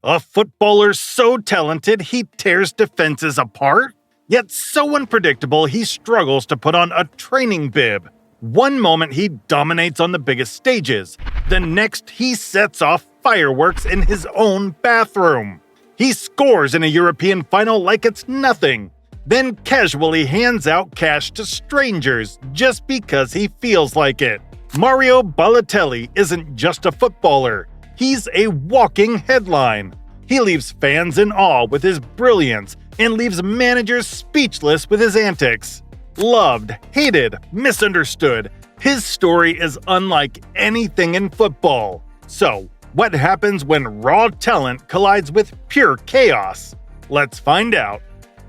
A footballer so talented he tears defenses apart? Yet so unpredictable he struggles to put on a training bib. One moment he dominates on the biggest stages, the next he sets off fireworks in his own bathroom. He scores in a European final like it's nothing, then casually hands out cash to strangers just because he feels like it. Mario Balotelli isn't just a footballer, he's a walking headline. He leaves fans in awe with his brilliance and leaves managers speechless with his antics. Loved, hated, misunderstood, his story is unlike anything in football. So, what happens when raw talent collides with pure chaos? Let's find out.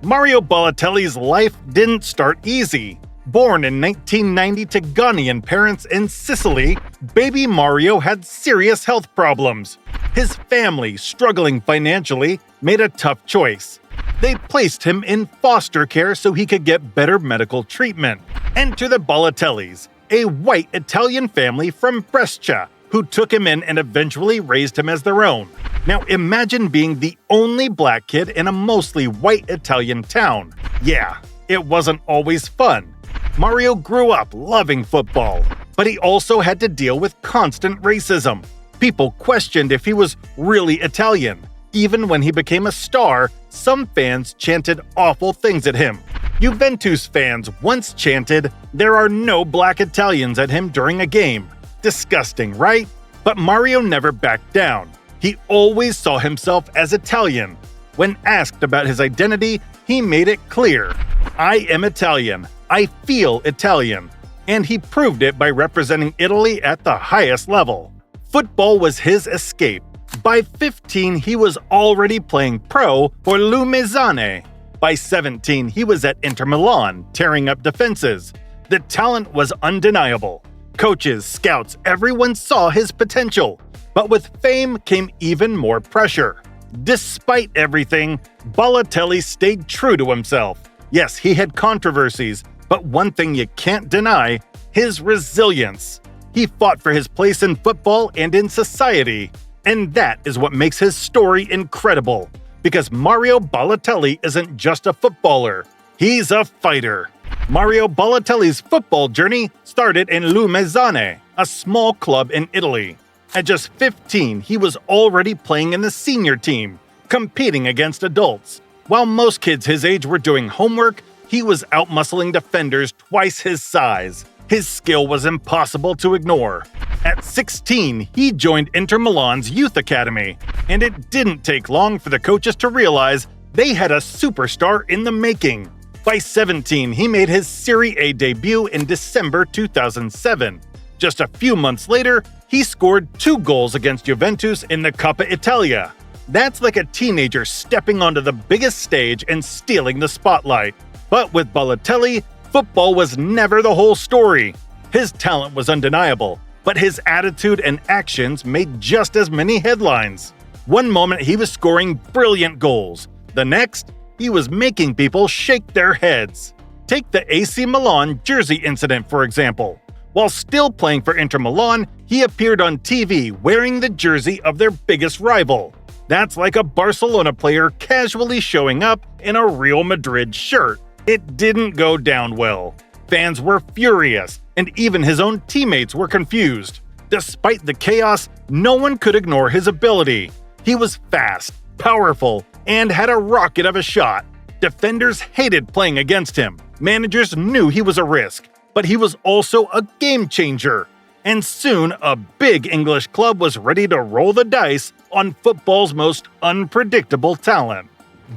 Mario Balotelli's life didn't start easy. Born in 1990 to Ghanaian parents in Sicily, baby Mario had serious health problems. His family, struggling financially, made a tough choice. They placed him in foster care so he could get better medical treatment. Enter the Balotellis, a white Italian family from Brescia, who took him in and eventually raised him as their own. Now imagine being the only black kid in a mostly white Italian town. Yeah, it wasn't always fun. Mario grew up loving football, but he also had to deal with constant racism. People questioned if he was really Italian. Even when he became a star, some fans chanted awful things at him. Juventus fans once chanted, "There are no black Italians" at him during a game. Disgusting, right? But Mario never backed down. He always saw himself as Italian. When asked about his identity, he made it clear. "I am Italian. I feel Italian." And he proved it by representing Italy at the highest level. Football was his escape. By 15, he was already playing pro for Lumezzane. By 17, he was at Inter Milan, tearing up defenses. The talent was undeniable. Coaches, scouts, everyone saw his potential. But with fame came even more pressure. Despite everything, Balotelli stayed true to himself. Yes, he had controversies, but one thing you can't deny, his resilience. He fought for his place in football and in society. And that is what makes his story incredible. Because Mario Balotelli isn't just a footballer, he's a fighter. Mario Balotelli's football journey started in Lumezzane, a small club in Italy. At just 15, he was already playing in the senior team, competing against adults. While most kids his age were doing homework, he was outmuscling defenders twice his size. His skill was impossible to ignore. At 16, he joined Inter Milan's youth academy, and it didn't take long for the coaches to realize they had a superstar in the making. By 17, he made his Serie A debut in December 2007. Just a few months later, he scored 2 goals against Juventus in the Coppa Italia. That's like a teenager stepping onto the biggest stage and stealing the spotlight. But with Balotelli, football was never the whole story. His talent was undeniable, but his attitude and actions made just as many headlines. One moment he was scoring brilliant goals. The next, he was making people shake their heads. Take the AC Milan jersey incident, for example. While still playing for Inter Milan, he appeared on TV wearing the jersey of their biggest rival. That's like a Barcelona player casually showing up in a Real Madrid shirt. It didn't go down well. Fans were furious, and even his own teammates were confused. Despite the chaos, no one could ignore his ability. He was fast, powerful, and had a rocket of a shot. Defenders hated playing against him. Managers knew he was a risk, but he was also a game changer. And soon, a big English club was ready to roll the dice on football's most unpredictable talent.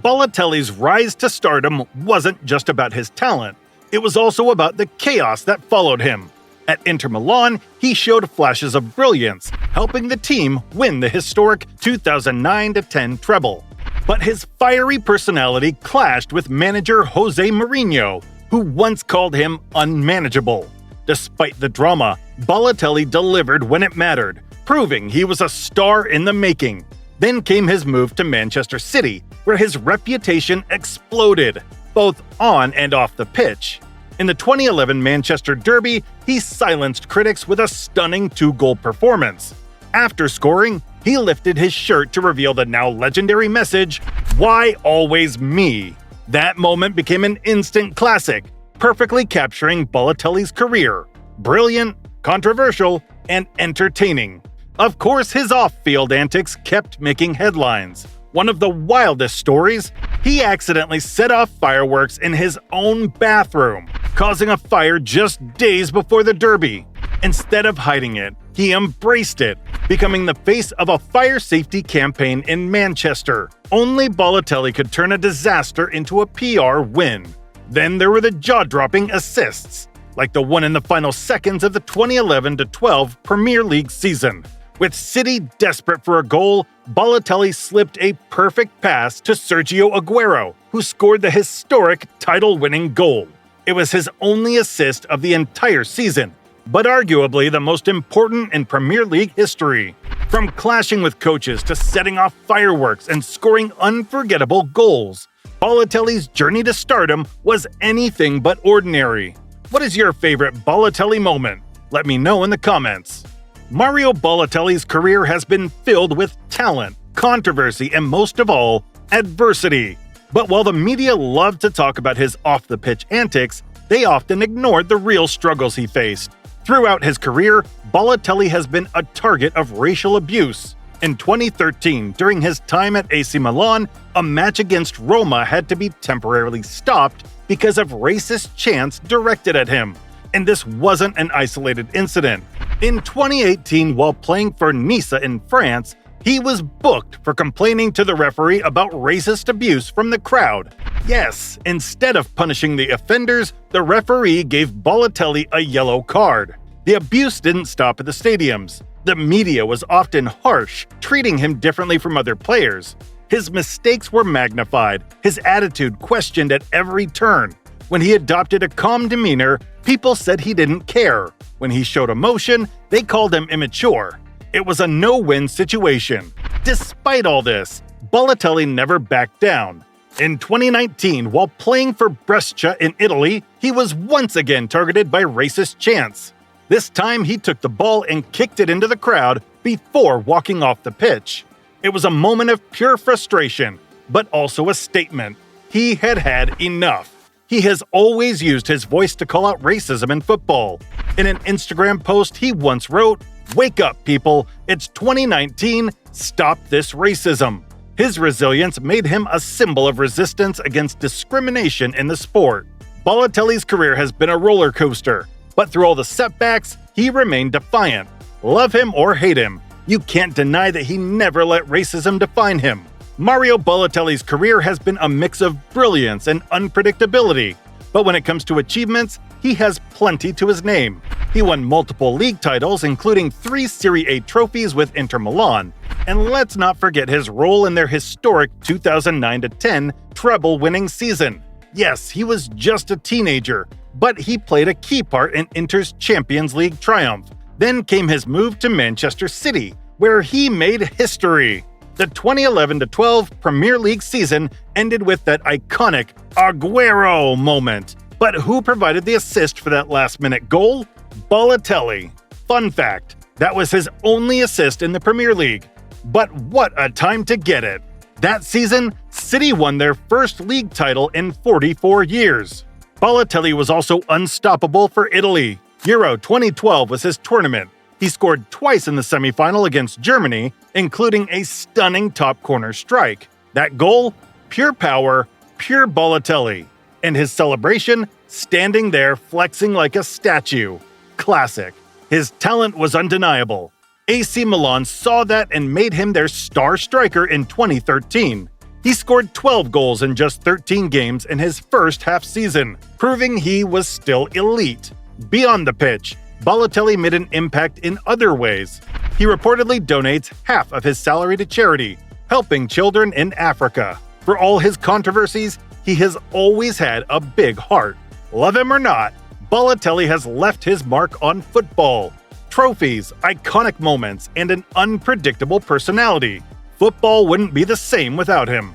Balotelli's rise to stardom wasn't just about his talent. It was also about the chaos that followed him. At Inter Milan, he showed flashes of brilliance, helping the team win the historic 2009-10 treble. But his fiery personality clashed with manager Jose Mourinho, who once called him unmanageable. Despite the drama, Balotelli delivered when it mattered, proving he was a star in the making. Then came his move to Manchester City, where his reputation exploded, both on and off the pitch. In the 2011 Manchester Derby, he silenced critics with a stunning 2-goal performance. After scoring, he lifted his shirt to reveal the now legendary message, "Why always me?" That moment became an instant classic, perfectly capturing Balotelli's career. Brilliant, controversial, and entertaining. Of course, his off-field antics kept making headlines. One of the wildest stories, he accidentally set off fireworks in his own bathroom, causing a fire just days before the Derby. Instead of hiding it, he embraced it, becoming the face of a fire safety campaign in Manchester. Only Balotelli could turn a disaster into a PR win. Then there were the jaw-dropping assists, like the one in the final seconds of the 2011-12 Premier League season. With City desperate for a goal, Balotelli slipped a perfect pass to Sergio Aguero, who scored the historic title-winning goal. It was his only assist of the entire season, but arguably the most important in Premier League history. From clashing with coaches to setting off fireworks and scoring unforgettable goals, Balotelli's journey to stardom was anything but ordinary. What is your favorite Balotelli moment? Let me know in the comments. Mario Balotelli's career has been filled with talent, controversy, and most of all, adversity. But while the media loved to talk about his off-the-pitch antics, they often ignored the real struggles he faced. Throughout his career, Balotelli has been a target of racial abuse. In 2013, during his time at AC Milan, a match against Roma had to be temporarily stopped because of racist chants directed at him. And this wasn't an isolated incident. In 2018, while playing for Nice in France, he was booked for complaining to the referee about racist abuse from the crowd. Yes, instead of punishing the offenders, the referee gave Balotelli a yellow card. The abuse didn't stop at the stadiums. The media was often harsh, treating him differently from other players. His mistakes were magnified, his attitude questioned at every turn. When he adopted a calm demeanor, people said he didn't care. When he showed emotion, they called him immature. It was a no-win situation. Despite all this, Balotelli never backed down. In 2019, while playing for Brescia in Italy, he was once again targeted by racist chants. This time, he took the ball and kicked it into the crowd before walking off the pitch. It was a moment of pure frustration, but also a statement. He had had enough. He has always used his voice to call out racism in football. In an Instagram post, he once wrote, "Wake up, people. It's 2019. Stop this racism." His resilience made him a symbol of resistance against discrimination in the sport. Balotelli's career has been a roller coaster, but through all the setbacks, he remained defiant. Love him or hate him, you can't deny that he never let racism define him. Mario Balotelli's career has been a mix of brilliance and unpredictability, but when it comes to achievements, he has plenty to his name. He won multiple league titles, including 3 Serie A trophies with Inter Milan, and let's not forget his role in their historic 2009-10 treble-winning season. Yes, he was just a teenager, but he played a key part in Inter's Champions League triumph. Then came his move to Manchester City, where he made history. The 2011-12 Premier League season ended with that iconic Aguero moment. But who provided the assist for that last-minute goal? Balotelli. Fun fact, that was his only assist in the Premier League. But what a time to get it! That season, City won their first league title in 44 years. Balotelli was also unstoppable for Italy. Euro 2012 was his tournament. He scored twice in the semifinal against Germany, including a stunning top corner strike. That goal? Pure power, pure Balotelli. And his celebration? Standing there flexing like a statue. Classic. His talent was undeniable. AC Milan saw that and made him their star striker in 2013. He scored 12 goals in just 13 games in his first half season, proving he was still elite. Beyond the pitch, Balotelli made an impact in other ways. He reportedly donates half of his salary to charity, helping children in Africa. For all his controversies, he has always had a big heart. Love him or not, Balotelli has left his mark on football. Trophies, iconic moments, and an unpredictable personality. Football wouldn't be the same without him.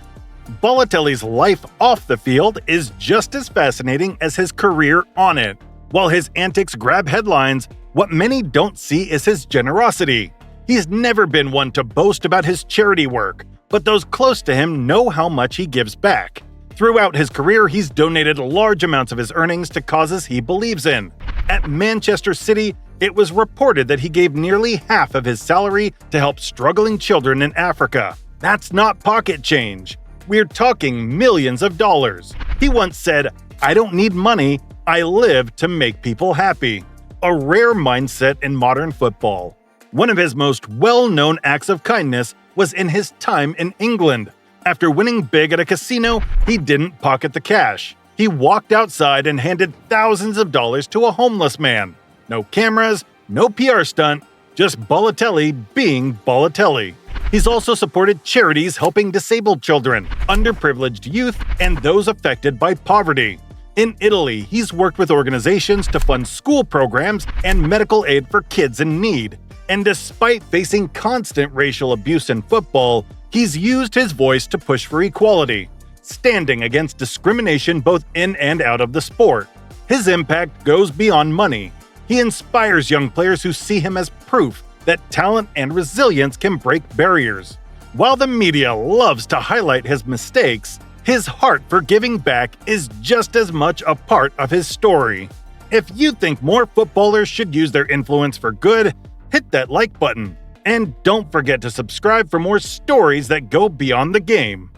Balotelli's life off the field is just as fascinating as his career on it. While his antics grab headlines, what many don't see is his generosity. He's never been one to boast about his charity work, but those close to him know how much he gives back. Throughout his career, he's donated large amounts of his earnings to causes he believes in. At Manchester City, it was reported that he gave nearly half of his salary to help struggling children in Africa. That's not pocket change. We're talking millions of dollars. He once said, "I don't need money, I live to make people happy." A rare mindset in modern football. One of his most well-known acts of kindness was in his time in England. After winning big at a casino, he didn't pocket the cash. He walked outside and handed thousands of dollars to a homeless man. No cameras, no PR stunt, just Balotelli being Balotelli. He's also supported charities helping disabled children, underprivileged youth, and those affected by poverty. In Italy, he's worked with organizations to fund school programs and medical aid for kids in need. And despite facing constant racial abuse in football, he's used his voice to push for equality, standing against discrimination both in and out of the sport. His impact goes beyond money. He inspires young players who see him as proof that talent and resilience can break barriers. While the media loves to highlight his mistakes, his heart for giving back is just as much a part of his story. If you think more footballers should use their influence for good, hit that like button. And don't forget to subscribe for more stories that go beyond the game.